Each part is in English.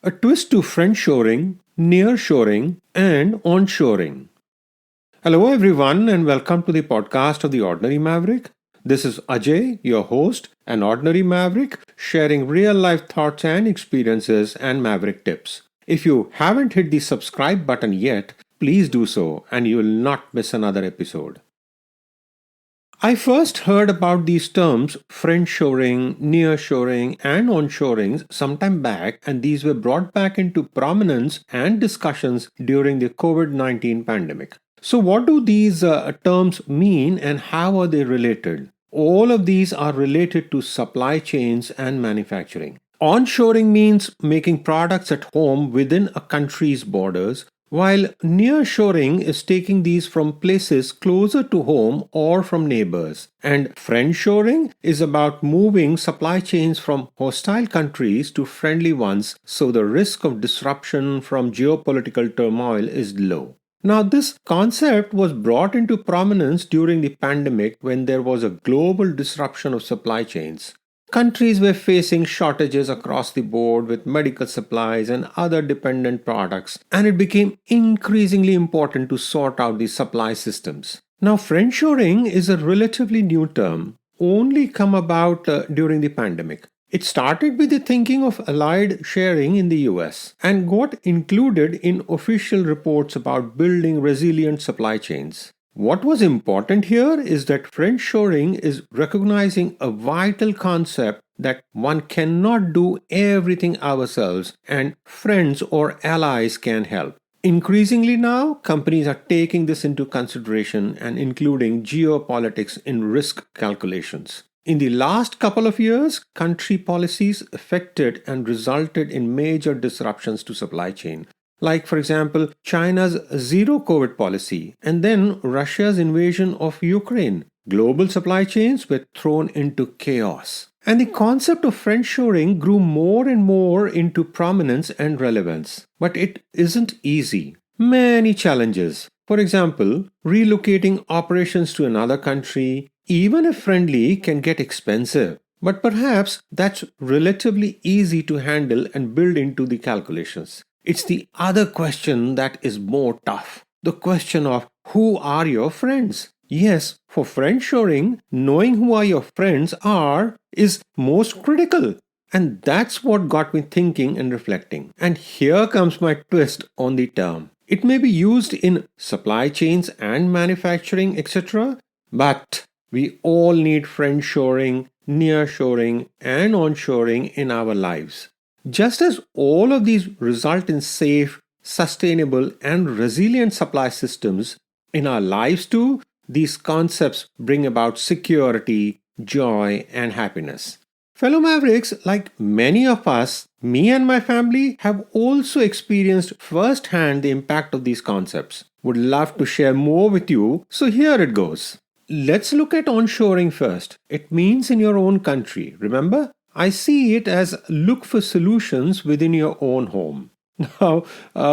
a twist to friendshoring, nearshoring, and onshoring. Hello, everyone, and welcome to the podcast of The Ordinary Maverick. This is Ajay, your host, an ordinary maverick, sharing real life thoughts and experiences and maverick tips. If you haven't hit the subscribe button yet, please do so, and you will not miss another episode. I first heard about these terms friendshoring, nearshoring, and onshoring sometime back, and these were brought back into prominence and discussions during the COVID-19 pandemic. So, what do these terms mean and how are they related? All of these are related to supply chains and manufacturing. Onshoring means making products at home within a country's borders, while nearshoring is taking these from places closer to home or from neighbors. And friendshoring is about moving supply chains from hostile countries to friendly ones so the risk of disruption from geopolitical turmoil is low. Now, this concept was brought into prominence during the pandemic when there was a global disruption of supply chains. Countries were facing shortages across the board with medical supplies and other dependent products, and it became increasingly important to sort out the supply systems. Now, friendshoring is a relatively new term, only come about during the pandemic. It started with the thinking of allied sharing in the US and got included in official reports about building resilient supply chains. What was important here is that friendshoring is recognizing a vital concept that one cannot do everything ourselves and friends or allies can help. Increasingly now, companies are taking this into consideration and including geopolitics in risk calculations. In the last couple of years, country policies affected and resulted in major disruptions to supply chain. Like, for example, China's zero COVID policy and then Russia's invasion of Ukraine. Global supply chains were thrown into chaos. And the concept of friendshoring grew more and more into prominence and relevance. But it isn't easy. Many challenges. For example, relocating operations to another country, even if friendly, can get expensive. But perhaps that's relatively easy to handle and build into the calculations. It's the other question that is more tough. The question of who are your friends? Yes, for friendshoring, knowing who are your friends are is most critical. And that's what got me thinking and reflecting. And here comes my twist on the term. It may be used in supply chains and manufacturing, etc. But we all need friendshoring, nearshoring, and onshoring in our lives. Just as all of these result in safe, sustainable, and resilient supply systems in our lives too, these concepts bring about security, joy, and happiness. Fellow Mavericks, like many of us, me and my family have also experienced firsthand the impact of these concepts. Would love to share more with you, so here it goes. Let's look at onshoring first. It means in your own country, remember? I see it as look for solutions within your own home. Now,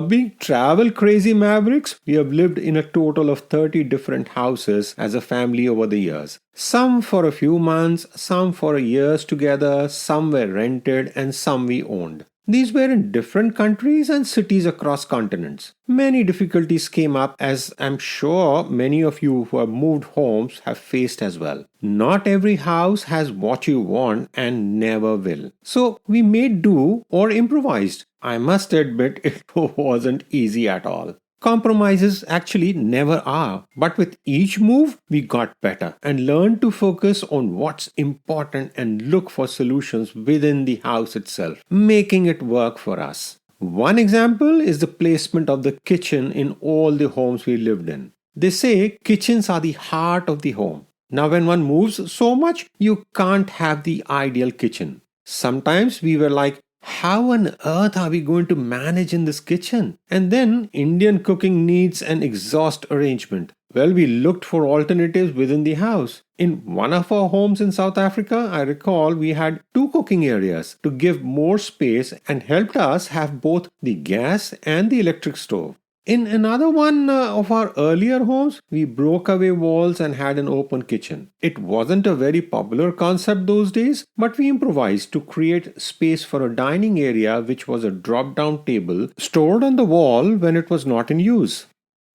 being travel crazy mavericks, we have lived in a total of 30 different houses as a family over the years. Some for a few months, some for years together, some were rented, and some we owned. These were in different countries and cities across continents. Many difficulties came up, as I'm sure many of you who have moved homes have faced as well. Not every house has what you want and never will. So we made do or improvised. I must admit it wasn't easy at all. Compromises actually never are, but with each move we got better and learned to focus on what's important and look for solutions within the house itself, making it work for us. One example is the placement of the kitchen in all the homes we lived in. They say kitchens are the heart of the home. Now when one moves so much, you can't have the ideal kitchen. Sometimes we were like, how on earth are we going to manage in this kitchen? And then Indian cooking needs an exhaust arrangement. Well, we looked for alternatives within the house. In one of our homes in South Africa, I recall we had two cooking areas to give more space and helped us have both the gas and the electric stove. In another one of our earlier homes, we broke away walls and had an open kitchen. It wasn't a very popular concept those days, but we improvised to create space for a dining area which was a drop down table stored on the wall when it was not in use.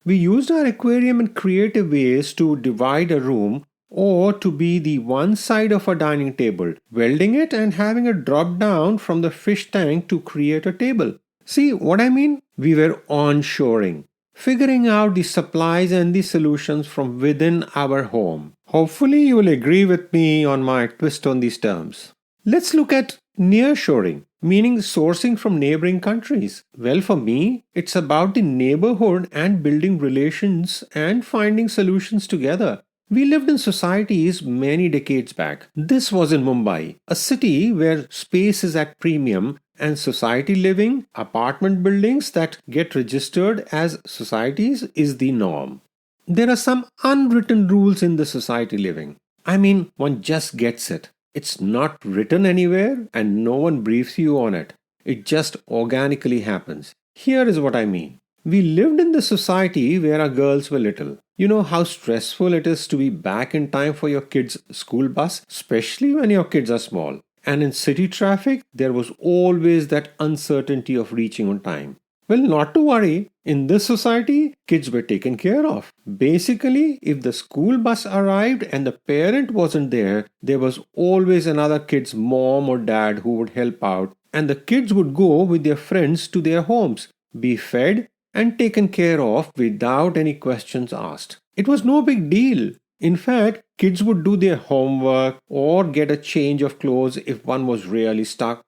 We used our aquarium in creative ways to divide a room or to be the one side of a dining table, welding it and having a drop down from the fish tank to create a table. See what I mean? We were onshoring, figuring out the supplies and the solutions from within our home. Hopefully, you will agree with me on my twist on these terms. Let's look at nearshoring, meaning sourcing from neighboring countries. Well, for me, it's about the neighborhood and building relations and finding solutions together. We lived in societies many decades back. This was in Mumbai, a city where space is at premium and society living, apartment buildings that get registered as societies is the norm. There are some unwritten rules in the society living. I mean, one just gets it. It's not written anywhere and no one briefs you on it. It just organically happens. Here is what I mean. We lived in the society where our girls were little. You know how stressful it is to be back in time for your kids' school bus, especially when your kids are small. And in city traffic, there was always that uncertainty of reaching on time. Well, not to worry. In this society, kids were taken care of. Basically, if the school bus arrived and the parent wasn't there, there was always another kid's mom or dad who would help out, and the kids would go with their friends to their homes, be fed, and taken care of without any questions asked. It was no big deal. In fact, kids would do their homework or get a change of clothes if one was really stuck.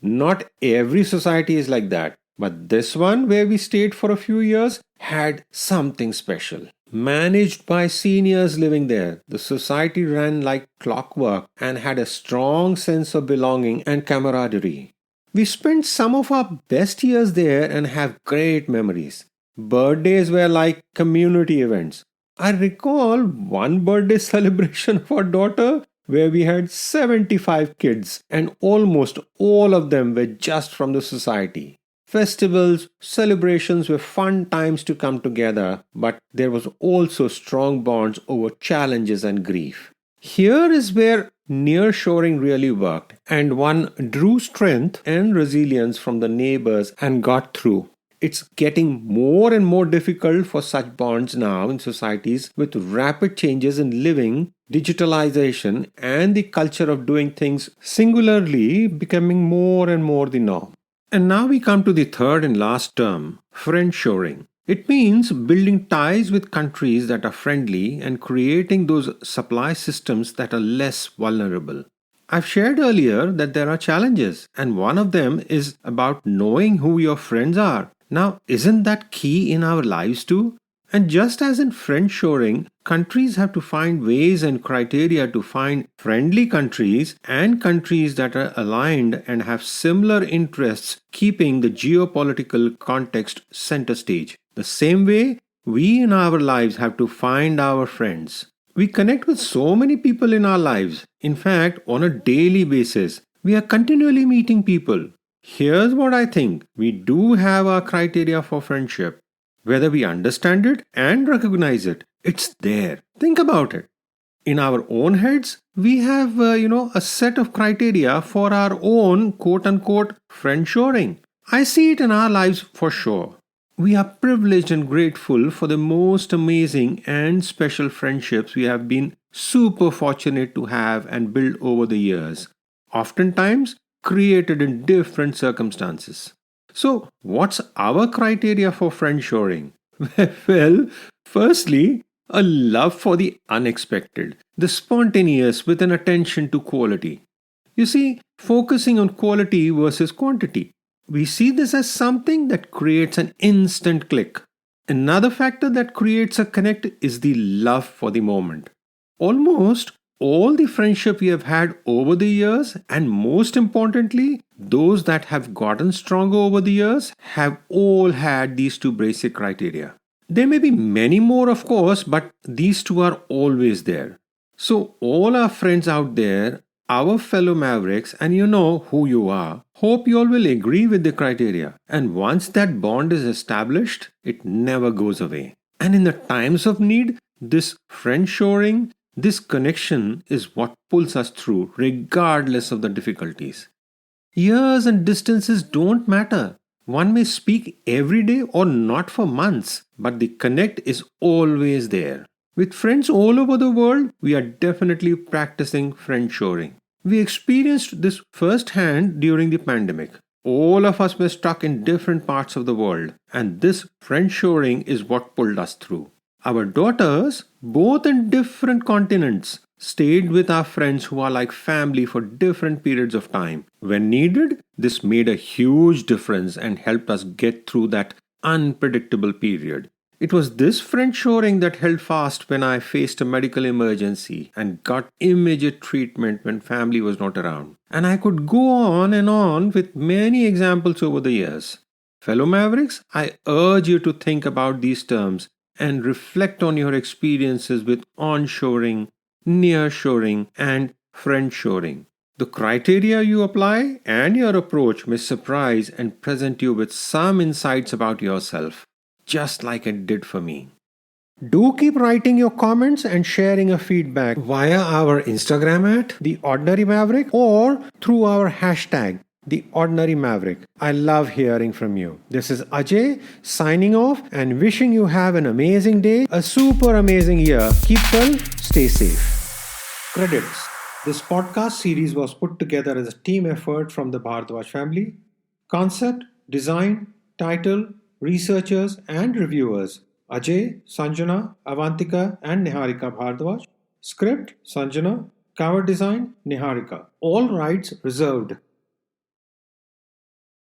Not every society is like that, but this one, where we stayed for a few years, had something special. Managed by seniors living there, the society ran like clockwork and had a strong sense of belonging and camaraderie. We spent some of our best years there and have great memories. Birthdays were like community events. I recall one birthday celebration of our daughter where we had 75 kids and almost all of them were just from the society. Festivals, celebrations were fun times to come together, but there was also strong bonds over challenges and grief. Here is where nearshoring really worked, and one drew strength and resilience from the neighbors and got through. It's getting more and more difficult for such bonds now in societies with rapid changes in living, digitalization, and the culture of doing things singularly becoming more and more the norm. And now we come to the third and last term, friendshoring. It means building ties with countries that are friendly and creating those supply systems that are less vulnerable. I've shared earlier that there are challenges, and one of them is about knowing who your friends are. Now, isn't that key in our lives too? And just as in friendshoring, countries have to find ways and criteria to find friendly countries and countries that are aligned and have similar interests, keeping the geopolitical context center stage. The same way, we in our lives have to find our friends. We connect with so many people in our lives. In fact, on a daily basis, we are continually meeting people. Here's what I think. We do have our criteria for friendship. Whether we understand it and recognize it, it's there. Think about it. In our own heads, we have, a set of criteria for our own quote unquote friendshoring. I see it in our lives for sure. We are privileged and grateful for the most amazing and special friendships we have been super fortunate to have and build over the years, oftentimes created in different circumstances. So, what's our criteria for friendshoring? Well, firstly, a love for the unexpected, the spontaneous with an attention to quality. You see, focusing on quality versus quantity. We see this as something that creates an instant click. Another factor that creates a connect is the love for the moment. Almost all the friendship we have had over the years, and most importantly, those that have gotten stronger over the years, have all had these two basic criteria. There may be many more, of course, but these two are always there. So, all our friends out there, our fellow Mavericks, and you know who you are, hope you all will agree with the criteria. And once that bond is established, it never goes away. And in the times of need, this friendshoring, this connection is what pulls us through, regardless of the difficulties. Years and distances don't matter. One may speak every day or not for months, but the connect is always there. With friends all over the world, we are definitely practicing friendshoring. We experienced this firsthand during the pandemic. All of us were stuck in different parts of the world, and this friendshoring is what pulled us through. Our daughters, both in different continents, stayed with our friends who are like family for different periods of time. When needed, this made a huge difference and helped us get through that unpredictable period. It was this friendshoring that held fast when I faced a medical emergency and got immediate treatment when family was not around. And I could go on and on with many examples over the years. Fellow Mavericks, I urge you to think about these terms and reflect on your experiences with onshoring, nearshoring, and friendshoring. The criteria you apply and your approach may surprise and present you with some insights about yourself, just like it did for me. Do keep writing your comments and sharing your feedback via our Instagram at The Ordinary Maverick or through our hashtag The Ordinary Maverick. I love hearing from you. This is Ajay signing off and wishing you have an amazing day, a super amazing year. Keep well, stay safe. Credits. This podcast series was put together as a team effort from the Bhardwaj family. Concept, design, title, researchers and reviewers Ajay, Sanjana, Avantika and Niharika Bhardwaj. Script, Sanjana. Cover design, Niharika. All rights reserved.